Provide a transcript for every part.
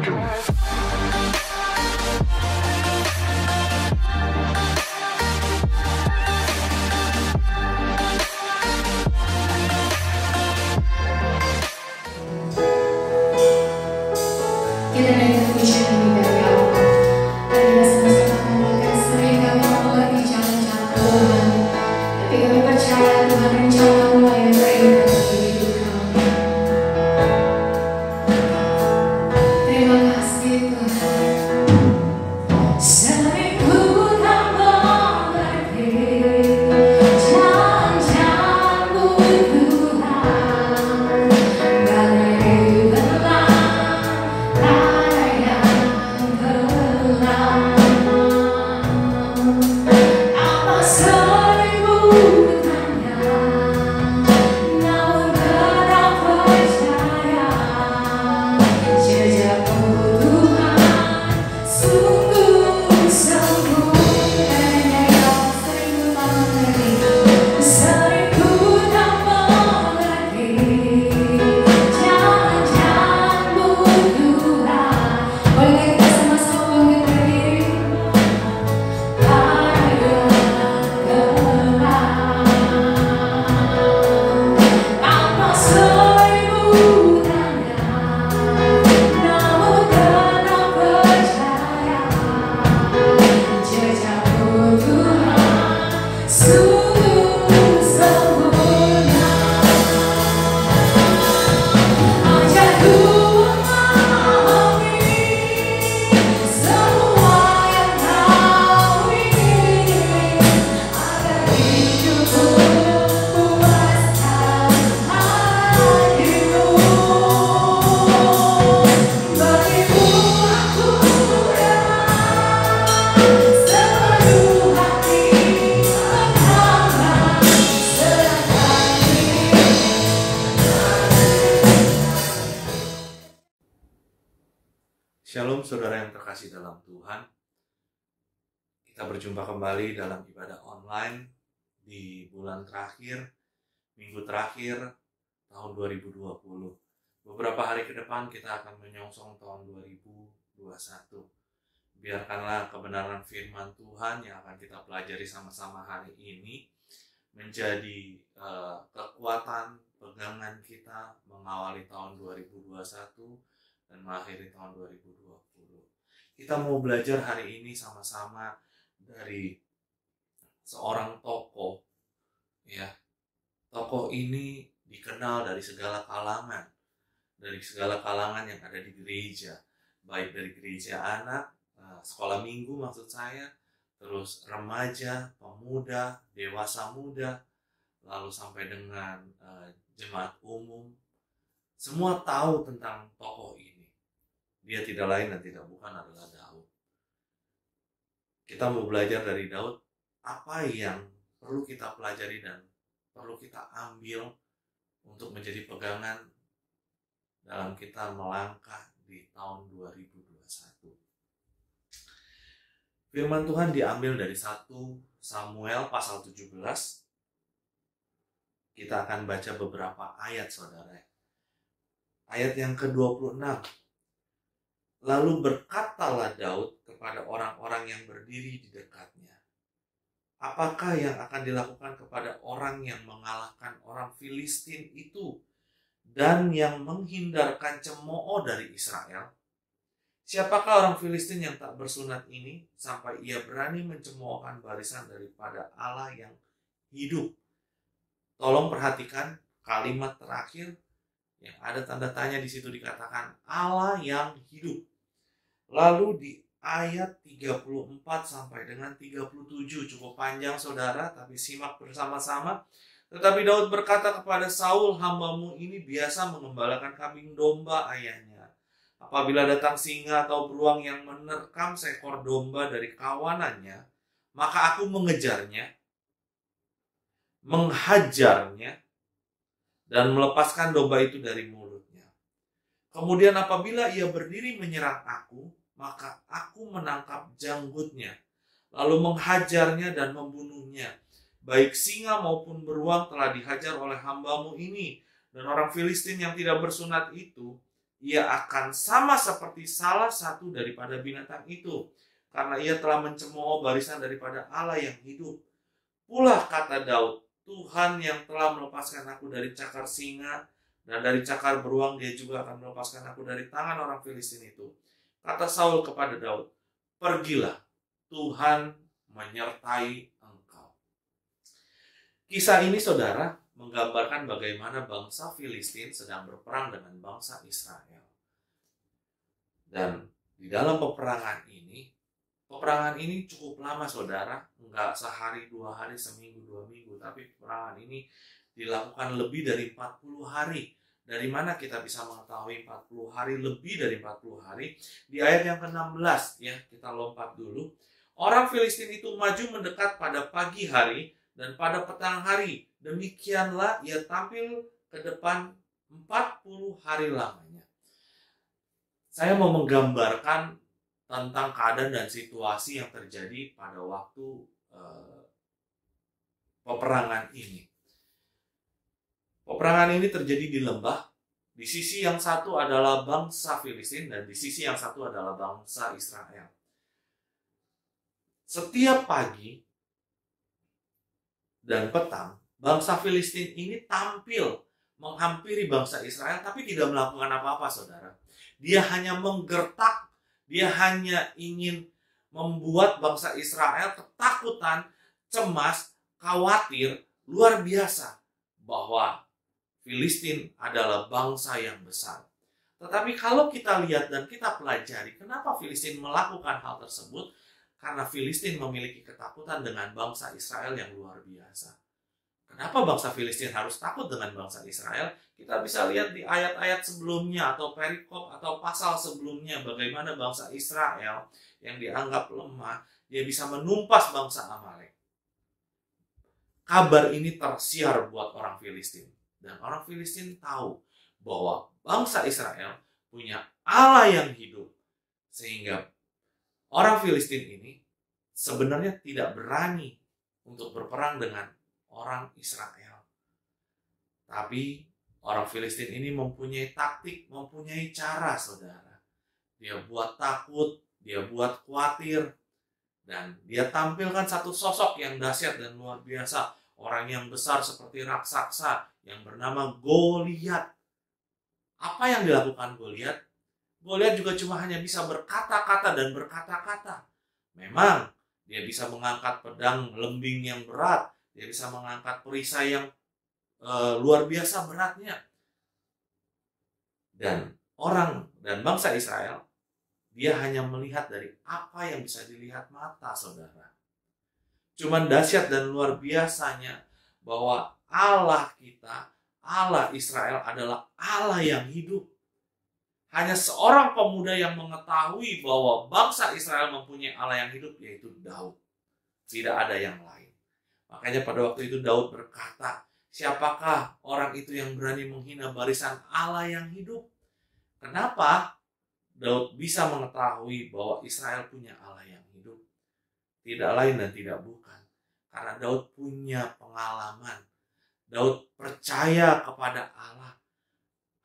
Kita naik pujian lebih dari Allah. Mari kita sama-sama katakan, sering kami mengerti jalan-jalan Tuhan, tapi kami percaya Tuhan rencana-Mu yang terindah bagi hidup kami. Terima kasih Tuhan. Sering ku tak mengerti jalan-jalan-Mu Tuhan, bagai Shalom saudara yang terkasih dalam Tuhan. Kita berjumpa kembali dalam ibadah online di bulan terakhir, minggu terakhir tahun 2020. Beberapa hari ke depan kita akan menyongsong tahun 2021. Biarkanlah kebenaran firman Tuhan yang akan kita pelajari sama-sama hari ini menjadi kekuatan pegangan kita mengawali tahun 2021 dan mengakhiri tahun 2020. Kita mau belajar hari ini sama-sama dari seorang tokoh, ya. Tokoh ini dikenal dari segala kalangan yang ada di gereja, baik dari gereja anak, sekolah minggu maksud saya, terus remaja, pemuda, dewasa muda, lalu sampai dengan jemaat umum. Semua tahu tentang tokoh ini. Dia tidak lain dan tidak bukan adalah Daud. Kita mau belajar dari Daud apa yang perlu kita pelajari dan perlu kita ambil untuk menjadi pegangan dalam kita melangkah di tahun 2021. Firman Tuhan diambil dari 1 Samuel pasal 17. Kita akan baca beberapa ayat saudara. Ayat yang ke-26. Lalu berkatalah Daud kepada orang-orang yang berdiri di dekatnya, apakah yang akan dilakukan kepada orang yang mengalahkan orang Filistin itu dan yang menghindarkan cemooh dari Israel? Siapakah orang Filistin yang tak bersunat ini sampai ia berani mencemoohkan barisan daripada Allah yang hidup? Tolong perhatikan kalimat terakhir yang ada tanda tanya di situ, dikatakan Allah yang hidup. Lalu di ayat 34 sampai dengan 37 cukup panjang saudara, tapi simak bersama-sama. Tetapi Daud berkata kepada Saul, hambamu ini biasa mengembalakan kambing domba ayahnya. Apabila datang singa atau beruang yang menerkam seekor domba dari kawanannya, maka aku mengejarnya, menghajarnya, dan melepaskan domba itu dari mulutnya. Kemudian apabila ia berdiri menyerang aku, maka aku menangkap janggutnya, lalu menghajarnya dan membunuhnya. Baik singa maupun beruang telah dihajar oleh hambamu ini, dan orang Filistin yang tidak bersunat itu, ia akan sama seperti salah satu daripada binatang itu, karena ia telah mencemooh barisan daripada Allah yang hidup. Pula kata Daud, Tuhan yang telah melepaskan aku dari cakar singa dan dari cakar beruang, dia juga akan melepaskan aku dari tangan orang Filistin itu. Kata Saul kepada Daud, pergilah, Tuhan menyertai engkau. Kisah ini, saudara, menggambarkan bagaimana bangsa Filistin sedang berperang dengan bangsa Israel. Dan di dalam peperangan ini cukup lama, saudara. Enggak sehari, 2 hari, seminggu, 2 minggu. Tapi peperangan ini dilakukan lebih dari 40 hari. Dari mana kita bisa mengetahui 40 hari, lebih dari 40 hari? Di ayat yang ke-16, ya, kita lompat dulu. Orang Filistin itu maju mendekat pada pagi hari dan pada petang hari. Demikianlah ia tampil ke depan 40 hari lamanya. Saya mau menggambarkan tentang keadaan dan situasi yang terjadi pada waktu peperangan ini. Peperangan ini terjadi di lembah. Di sisi yang satu adalah bangsa Filistin dan di sisi yang satu adalah bangsa Israel. Setiap pagi dan petang, bangsa Filistin ini tampil menghampiri bangsa Israel, tapi tidak melakukan apa-apa, saudara. Dia hanya menggertak, dia hanya ingin membuat bangsa Israel ketakutan, cemas, khawatir, luar biasa bahwa Filistin adalah bangsa yang besar. Tetapi kalau kita lihat dan kita pelajari, kenapa Filistin melakukan hal tersebut? Karena Filistin memiliki ketakutan dengan bangsa Israel yang luar biasa. Kenapa bangsa Filistin harus takut dengan bangsa Israel? Kita bisa lihat di ayat-ayat sebelumnya atau perikop atau pasal sebelumnya bagaimana bangsa Israel yang dianggap lemah, dia bisa menumpas bangsa Amalek. Kabar ini tersiar buat orang Filistin. Dan orang Filistin tahu bahwa bangsa Israel punya Allah yang hidup. Sehingga orang Filistin ini sebenarnya tidak berani untuk berperang dengan orang Israel. Tapi orang Filistin ini mempunyai taktik, mempunyai cara, saudara. Dia buat takut, dia buat khawatir, dan dia tampilkan satu sosok yang dahsyat dan luar biasa. Orang yang besar seperti raksasa yang bernama Goliat. Apa yang dilakukan Goliat? Goliat juga cuma hanya bisa berkata-kata dan berkata-kata. Memang dia bisa mengangkat pedang lembing yang berat, dia bisa mengangkat perisai yang luar biasa beratnya. Dan orang dan bangsa Israel, dia hanya melihat dari apa yang bisa dilihat mata, saudara. Cuman dahsyat dan luar biasanya bahwa Allah kita, Allah Israel adalah Allah yang hidup. Hanya seorang pemuda yang mengetahui bahwa bangsa Israel mempunyai Allah yang hidup, yaitu Daud. Tidak ada yang lain. Makanya pada waktu itu Daud berkata, siapakah orang itu yang berani menghina barisan Allah yang hidup? Kenapa Daud bisa mengetahui bahwa Israel punya Allah yang hidup? Tidak lain dan tidak bukan. Karena Daud punya pengalaman. Daud percaya kepada Allah.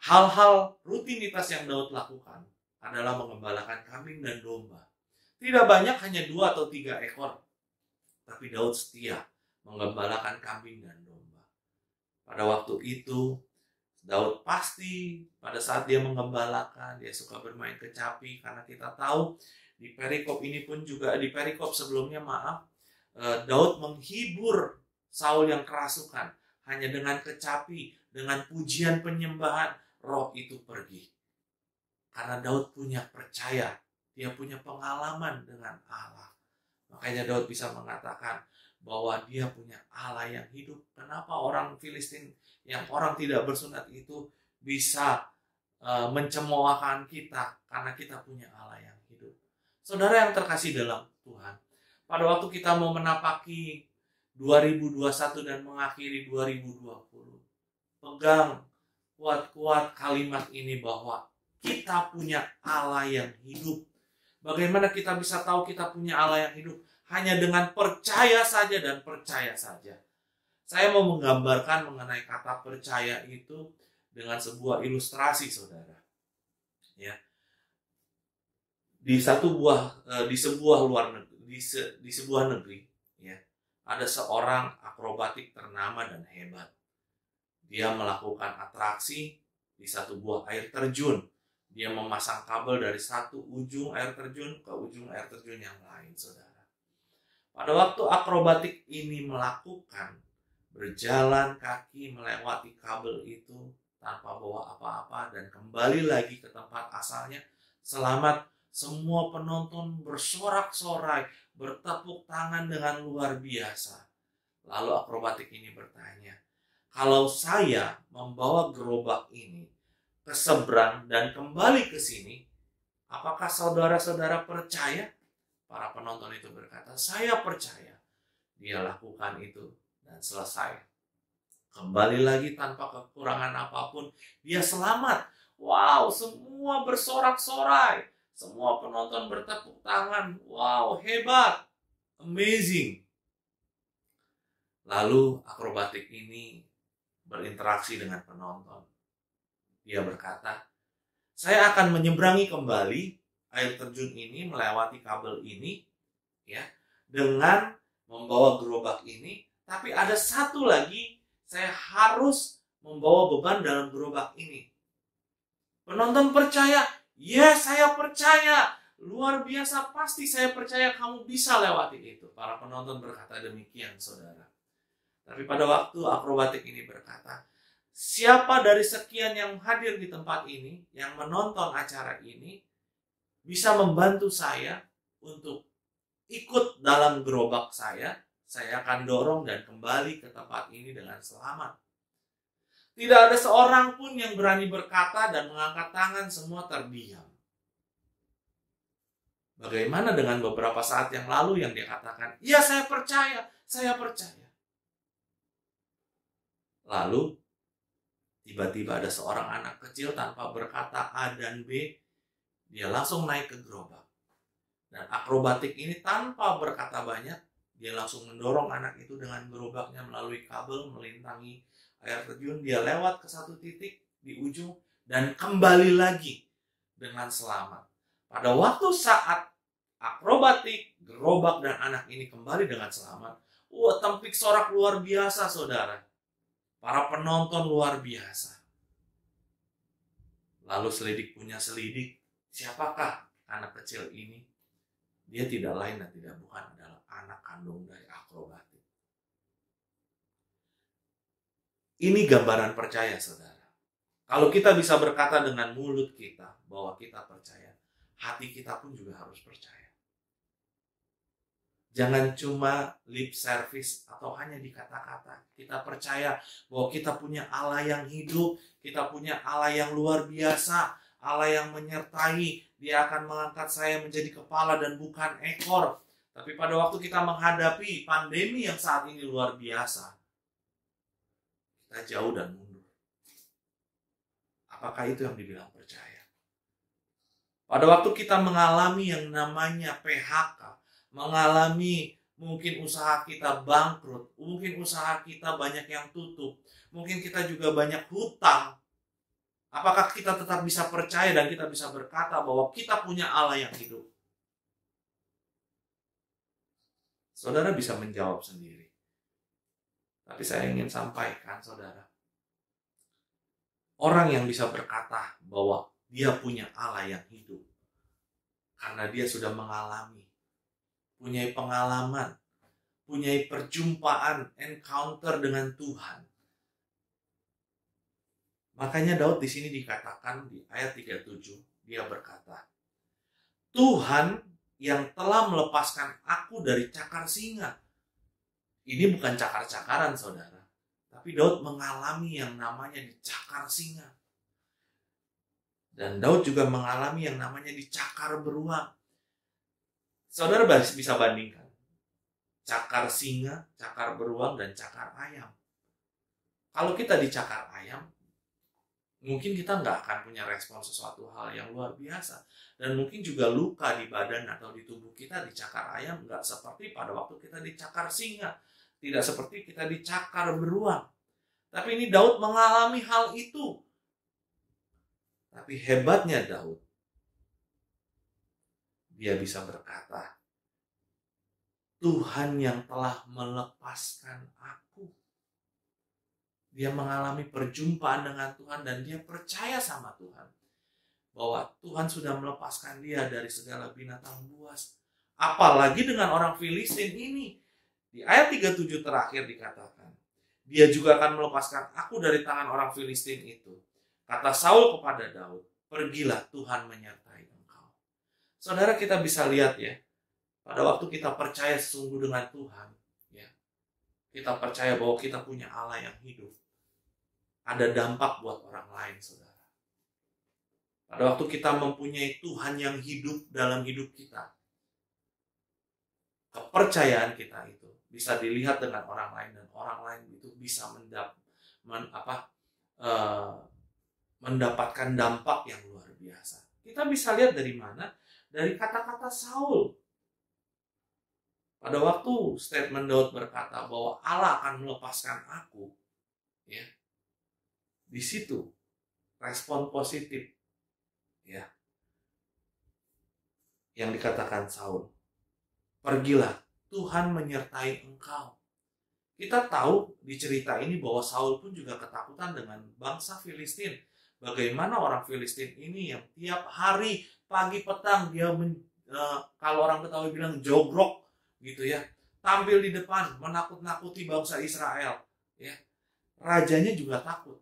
Hal-hal rutinitas yang Daud lakukan adalah mengembalakan kambing dan domba. Tidak banyak, hanya 2 atau 3 ekor. Tapi Daud setia mengembalakan kambing dan domba. Pada waktu itu, Daud pasti pada saat dia mengembalakan, dia suka bermain kecapi. Karena kita tahu di perikop ini pun juga, di perikop sebelumnya Daud menghibur Saul yang kerasukan. Hanya dengan kecapi, dengan pujian penyembahan, roh itu pergi. Karena Daud punya percaya, dia punya pengalaman dengan Allah. Makanya Daud bisa mengatakan bahwa dia punya Allah yang hidup. Kenapa orang Filistin yang orang tidak bersunat itu bisa mencemoohkan kita? Karena kita punya Allah yang hidup. Saudara yang terkasih dalam Tuhan, pada waktu kita mau menapaki 2021 dan mengakhiri 2020, pegang kuat-kuat kalimat ini bahwa kita punya Allah yang hidup. Bagaimana kita bisa tahu kita punya Allah yang hidup? Hanya dengan percaya saja dan percaya saja. Saya mau menggambarkan mengenai kata percaya itu dengan sebuah ilustrasi, saudara. Ya, di sebuah negeri, ya, ada seorang akrobatik ternama dan hebat. Dia melakukan atraksi di satu buah air terjun. Dia memasang kabel dari satu ujung air terjun ke ujung air terjun yang lain, saudara. Pada waktu akrobatik ini melakukan, berjalan kaki melewati kabel itu tanpa bawa apa-apa dan kembali lagi ke tempat asalnya selamat. Semua penonton bersorak-sorai, bertepuk tangan dengan luar biasa. Lalu akrobatik ini bertanya, kalau saya membawa gerobak ini ke seberang dan kembali ke sini, apakah saudara-saudara percaya? Para penonton itu berkata, saya percaya. Dia lakukan itu dan selesai. Kembali lagi tanpa kekurangan apapun, dia selamat. Wow, semua bersorak-sorai. Semua penonton bertepuk tangan. Wow, hebat. Amazing. Lalu akrobatik ini berinteraksi dengan penonton. Dia berkata, saya akan menyeberangi kembali air terjun ini, melewati kabel ini, ya, dengan membawa gerobak ini. Tapi ada satu lagi, saya harus membawa beban dalam gerobak ini. Penonton percaya, ya saya percaya, luar biasa, pasti saya percaya kamu bisa lewati itu. Para penonton berkata demikian, saudara. Tapi pada waktu akrobatik ini berkata, siapa dari sekian yang hadir di tempat ini, yang menonton acara ini, bisa membantu saya untuk ikut dalam gerobak saya akan dorong dan kembali ke tempat ini dengan selamat. Tidak ada seorang pun yang berani berkata dan mengangkat tangan, semua terdiam. Bagaimana dengan beberapa saat yang lalu yang dia katakan, iya saya percaya, saya percaya. Lalu, tiba-tiba ada seorang anak kecil tanpa berkata A dan B, dia langsung naik ke gerobak. Dan akrobatik ini tanpa berkata banyak, dia langsung mendorong anak itu dengan gerobaknya melalui kabel, melintangi air terjun. Dia lewat ke satu titik di ujung dan kembali lagi dengan selamat. Pada waktu saat akrobatik, gerobak, dan anak ini kembali dengan selamat, tempik sorak luar biasa, saudara. Para penonton luar biasa. Lalu selidik punya selidik, siapakah anak kecil ini? Dia tidak lain dan tidak bukan adalah anak kandung dari akrobatik. Ini gambaran percaya, saudara. Kalau kita bisa berkata dengan mulut kita bahwa kita percaya, hati kita pun juga harus percaya. Jangan cuma lip service atau hanya di kata-kata. Kita percaya bahwa kita punya Allah yang hidup, kita punya Allah yang luar biasa, Allah yang menyertai. Dia akan mengangkat saya menjadi kepala dan bukan ekor. Tapi pada waktu kita menghadapi pandemi yang saat ini luar biasa, kita jauh dan mundur. Apakah itu yang dibilang percaya? Pada waktu kita mengalami yang namanya PHK, mengalami mungkin usaha kita bangkrut, mungkin usaha kita banyak yang tutup, mungkin kita juga banyak hutang. Apakah kita tetap bisa percaya dan kita bisa berkata bahwa kita punya Allah yang hidup? Saudara bisa menjawab sendiri. Tapi saya ingin sampaikan, saudara, orang yang bisa berkata bahwa dia punya Allah yang hidup karena dia sudah mengalami, punya pengalaman, punya perjumpaan, encounter dengan Tuhan. Makanya Daud di sini dikatakan di ayat 37, dia berkata, Tuhan yang telah melepaskan aku dari cakar singa. Ini bukan cakar-cakaran, saudara. Tapi Daud mengalami yang namanya dicakar singa. Dan Daud juga mengalami yang namanya dicakar beruang. Saudara bisa bandingkan cakar singa, cakar beruang, dan cakar ayam. Kalau kita dicakar ayam, mungkin kita nggak akan punya respon sesuatu hal yang luar biasa. Dan mungkin juga luka di badan atau di tubuh kita dicakar ayam nggak seperti pada waktu kita dicakar singa. Tidak seperti kita dicakar beruang. Tapi ini Daud mengalami hal itu. Tapi hebatnya Daud, dia bisa berkata, Tuhan yang telah melepaskan aku. Dia mengalami perjumpaan dengan Tuhan dan dia percaya sama Tuhan. Bahwa Tuhan sudah melepaskan dia dari segala binatang buas. Apalagi dengan orang Filistin ini. Di ayat 37 terakhir dikatakan, dia juga akan melepaskan aku dari tangan orang Filistin itu. Kata Saul kepada Daud, pergilah, Tuhan menyertai engkau. Saudara, kita bisa lihat ya, pada waktu kita percaya sungguh dengan Tuhan, ya, kita percaya bahwa kita punya Allah yang hidup, ada dampak buat orang lain, saudara. Pada waktu kita mempunyai Tuhan yang hidup dalam hidup kita, kepercayaan kita itu bisa dilihat dengan orang lain, dan orang lain itu bisa mendapatkan dampak yang luar biasa. Kita bisa lihat dari mana? Dari kata-kata Saul. Pada waktu statement Daud berkata bahwa Allah akan melepaskan aku, ya, di situ respon positif, ya, yang dikatakan Saul, pergilah, Tuhan menyertai engkau. Kita tahu di cerita ini bahwa Saul pun juga ketakutan dengan bangsa Filistin. Bagaimana orang Filistin ini yang tiap hari pagi petang dia kalau orang Betawi bilang jogrok gitu ya, tampil di depan menakut-nakuti bangsa Israel, ya. Rajanya juga takut.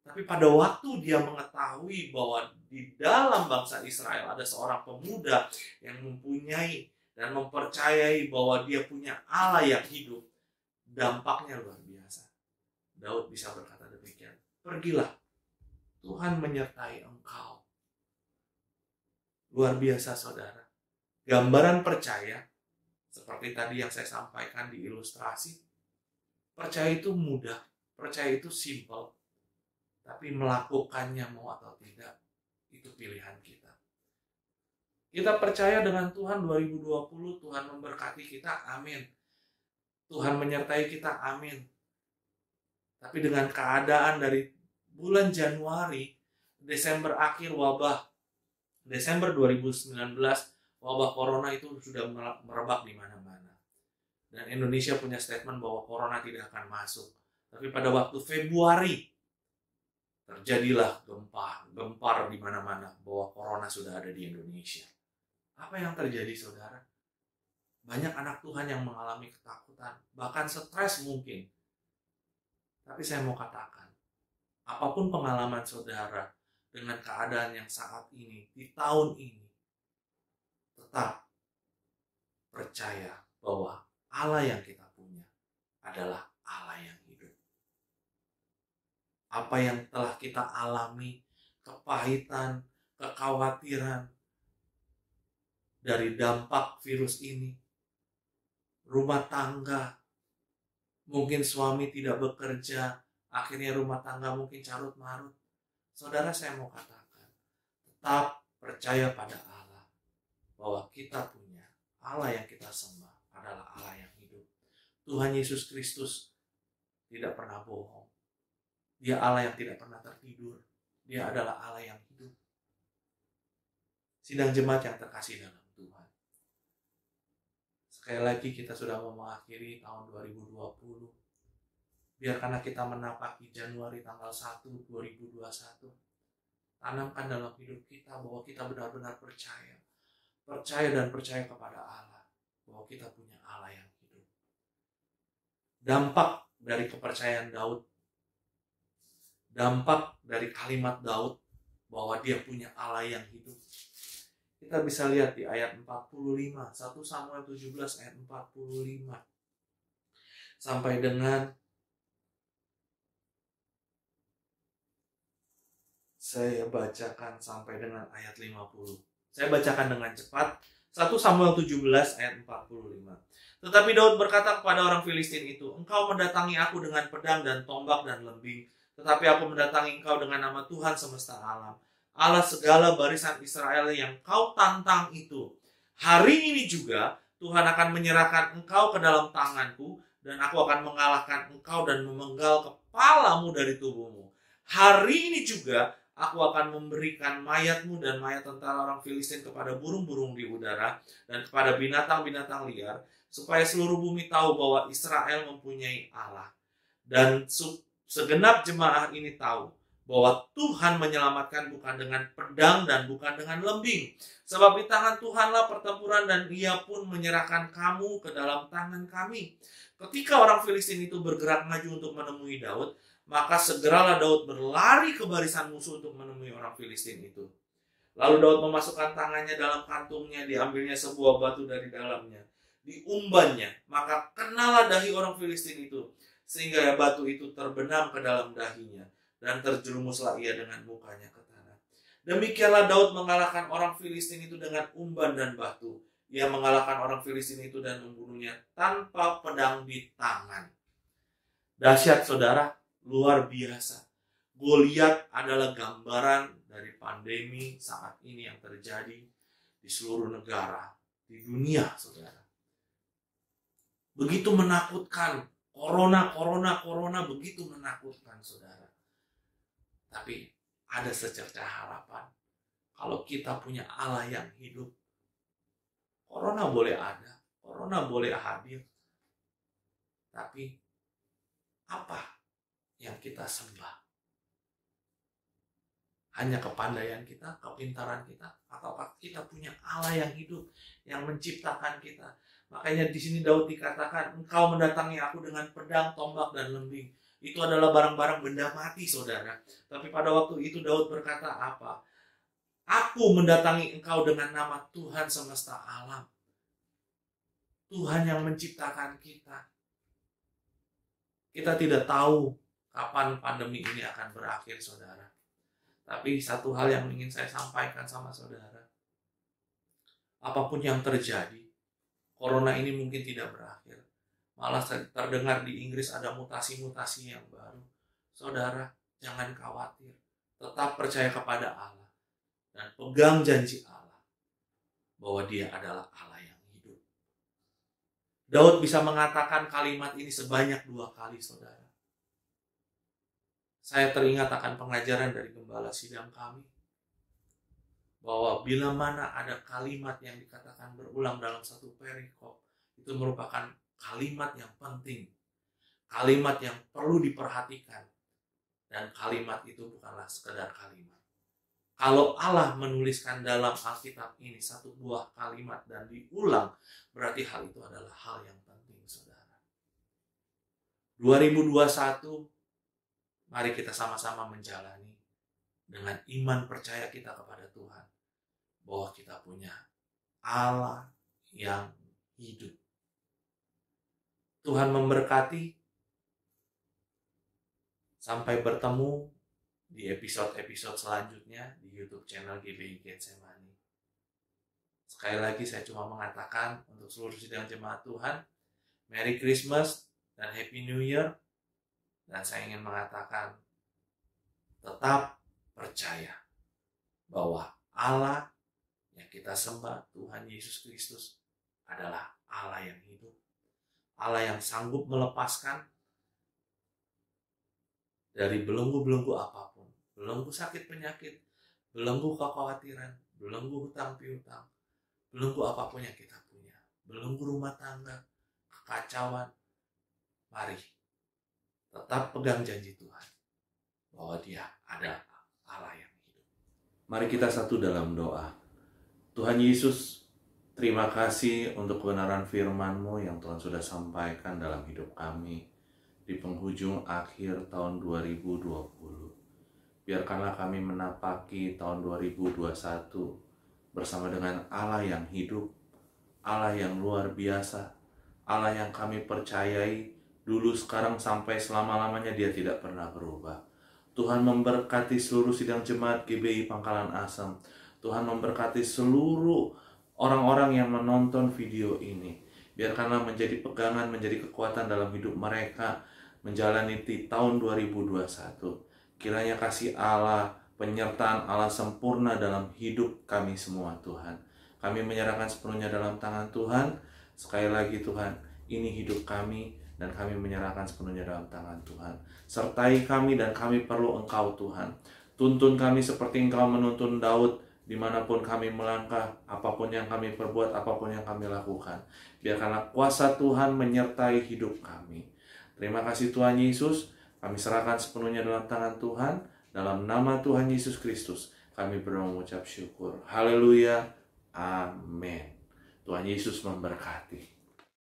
Tapi pada waktu dia mengetahui bahwa di dalam bangsa Israel ada seorang pemuda yang mempunyai dan mempercayai bahwa dia punya Allah yang hidup, dampaknya luar biasa. Daud bisa berkata demikian, pergilah, Tuhan menyertai engkau. Luar biasa, saudara. Gambaran percaya, seperti tadi yang saya sampaikan di ilustrasi, percaya itu mudah, percaya itu simple, tapi melakukannya mau atau tidak, itu pilihan kita. Kita percaya dengan Tuhan 2020, Tuhan memberkati kita, amin. Tuhan menyertai kita, amin. Tapi dengan keadaan dari bulan Januari, Desember akhir wabah, Desember 2019, wabah corona itu sudah merebak di mana-mana. Dan Indonesia punya statement bahwa corona tidak akan masuk. Tapi pada waktu Februari, terjadilah gempar di mana-mana bahwa corona sudah ada di Indonesia. Apa yang terjadi, saudara? Banyak anak Tuhan yang mengalami ketakutan, bahkan stres mungkin. Tapi saya mau katakan, apapun pengalaman saudara dengan keadaan yang saat ini, di tahun ini, tetap percaya bahwa Allah yang kita punya adalah Allah yang hidup. Apa yang telah kita alami, kepahitan, kekhawatiran dari dampak virus ini, rumah tangga, mungkin suami tidak bekerja, akhirnya rumah tangga mungkin carut marut. Saudara, saya mau katakan, tetap percaya pada Allah, bahwa kita punya Allah yang kita sembah adalah Allah yang hidup. Tuhan Yesus Kristus tidak pernah bohong. Dia Allah yang tidak pernah tertidur. Dia adalah Allah yang hidup. Sidang jemaat yang terkasih dalam Tuhan, sekali lagi kita sudah mau mengakhiri tahun 2020. Biarkanlah kita menapaki Januari tanggal 1, 2021. Tanamkan dalam hidup kita bahwa kita benar-benar percaya dan percaya kepada Allah, bahwa kita punya Allah yang hidup. Dampak dari kepercayaan Daud, dampak dari kalimat Daud bahwa dia punya Allah yang hidup, kita bisa lihat di ayat 45, 1 Samuel 17 ayat 45 sampai dengan, saya bacakan sampai dengan ayat 50. Saya bacakan dengan cepat. 1 Samuel 17 ayat 45. Tetapi Daud berkata kepada orang Filistin itu, engkau mendatangi aku dengan pedang dan tombak dan lembing, tetapi aku mendatangi engkau dengan nama Tuhan semesta alam, Allah segala barisan Israel yang kau tantang itu. Hari ini juga Tuhan akan menyerahkan engkau ke dalam tanganku, dan aku akan mengalahkan engkau dan memenggal kepalamu dari tubuhmu. Hari ini juga Aku akan memberikan mayatmu dan mayat tentara orang Filistin kepada burung-burung di udara dan kepada binatang-binatang liar, supaya seluruh bumi tahu bahwa Israel mempunyai Allah. Dan segenap jemaah ini tahu bahwa Tuhan menyelamatkan bukan dengan pedang dan bukan dengan lembing. Sebab di tangan Tuhanlah pertempuran, dan Ia pun menyerahkan kamu ke dalam tangan kami. Ketika orang Filistin itu bergerak maju untuk menemui Daud, maka segeralah Daud berlari ke barisan musuh untuk menemui orang Filistin itu. Lalu Daud memasukkan tangannya dalam kantungnya, diambilnya sebuah batu dari dalamnya, diumbannya, maka kenalah dahi orang Filistin itu, sehingga batu itu terbenam ke dalam dahinya, dan terjerumuslah ia dengan mukanya ke tanah. Demikianlah Daud mengalahkan orang Filistin itu dengan umban dan batu. Ia mengalahkan orang Filistin itu dan membunuhnya tanpa pedang di tangan. Dahsyat saudara, luar biasa. Goliat adalah gambaran dari pandemi saat ini yang terjadi di seluruh negara, di dunia, saudara. Begitu menakutkan. Corona begitu menakutkan, saudara. Tapi ada secercah harapan. Kalau kita punya Allah yang hidup, corona boleh ada, corona boleh hadir. Tapi apa yang kita sembah? Hanya kepandaian kita, kepintaran kita, ataukah kita punya Allah yang hidup, yang menciptakan kita? Makanya di sini Daud dikatakan, engkau mendatangi aku dengan pedang, tombak, dan lembing. Itu adalah barang-barang benda mati, saudara. Tapi pada waktu itu Daud berkata apa? Aku mendatangi engkau dengan nama Tuhan semesta alam. Tuhan yang menciptakan kita. Kita tidak tahu kapan pandemi ini akan berakhir, saudara. Tapi satu hal yang ingin saya sampaikan sama saudara. Apapun yang terjadi, corona ini mungkin tidak berakhir. Malah terdengar di Inggris ada mutasi-mutasi yang baru. Saudara, jangan khawatir. Tetap percaya kepada Allah. Dan pegang janji Allah. Bahwa Dia adalah Allah yang hidup. Daud bisa mengatakan kalimat ini sebanyak 2 kali, saudara. Saya teringat akan pengajaran dari gembala sidang kami. Bahwa bila mana ada kalimat yang dikatakan berulang dalam satu perikop, itu merupakan kalimat yang penting. Kalimat yang perlu diperhatikan. Dan kalimat itu bukanlah sekedar kalimat. Kalau Allah menuliskan dalam Alkitab ini 1 buah kalimat dan diulang, berarti hal itu adalah hal yang penting, saudara. 2021, mari kita sama-sama menjalani dengan iman percaya kita kepada Tuhan. Bahwa kita punya Allah yang hidup. Tuhan memberkati. Sampai bertemu di episode-episode selanjutnya di YouTube channel GBI Getsemani. Sekali lagi saya cuma mengatakan untuk seluruh sidang jemaat Tuhan, Merry Christmas dan Happy New Year. Dan saya ingin mengatakan, tetap percaya bahwa Allah yang kita sembah, Tuhan Yesus Kristus, adalah Allah yang hidup. Allah yang sanggup melepaskan dari belenggu-belenggu apapun. Belenggu sakit penyakit, belenggu kekhawatiran, belenggu hutang piutang, belenggu apapun yang kita punya. Belenggu rumah tangga, kekacauan. Mari tetap pegang janji Tuhan bahwa Dia ada Allah yang hidup. Mari kita satu dalam doa. Tuhan Yesus, terima kasih untuk kebenaran firman-Mu yang Tuhan sudah sampaikan dalam hidup kami di penghujung akhir tahun 2020. Biarkanlah kami menapaki tahun 2021 bersama dengan Allah yang hidup, Allah yang luar biasa, Allah yang kami percayai dulu, sekarang, sampai selama-lamanya. Dia tidak pernah berubah. Tuhan memberkati seluruh sidang jemaat GBI Pangkalan Asem. Tuhan memberkati seluruh orang-orang yang menonton video ini. Biarkanlah menjadi pegangan, menjadi kekuatan dalam hidup mereka menjalani di tahun 2021. Kiranya kasih Allah, penyertaan Allah sempurna dalam hidup kami semua, Tuhan. Kami menyerahkan sepenuhnya dalam tangan Tuhan. Sekali lagi Tuhan, ini hidup kami dan kami menyerahkan sepenuhnya dalam tangan Tuhan. Sertai kami dan kami perlu Engkau, Tuhan. Tuntun kami seperti Engkau menuntun Daud, dimanapun kami melangkah, apapun yang kami perbuat, apapun yang kami lakukan. Biarkanlah kuasa Tuhan menyertai hidup kami. Terima kasih Tuhan Yesus, kami serahkan sepenuhnya dalam tangan Tuhan. Dalam nama Tuhan Yesus Kristus, kami berdoa mengucap syukur. Haleluya. Amin. Tuhan Yesus memberkati.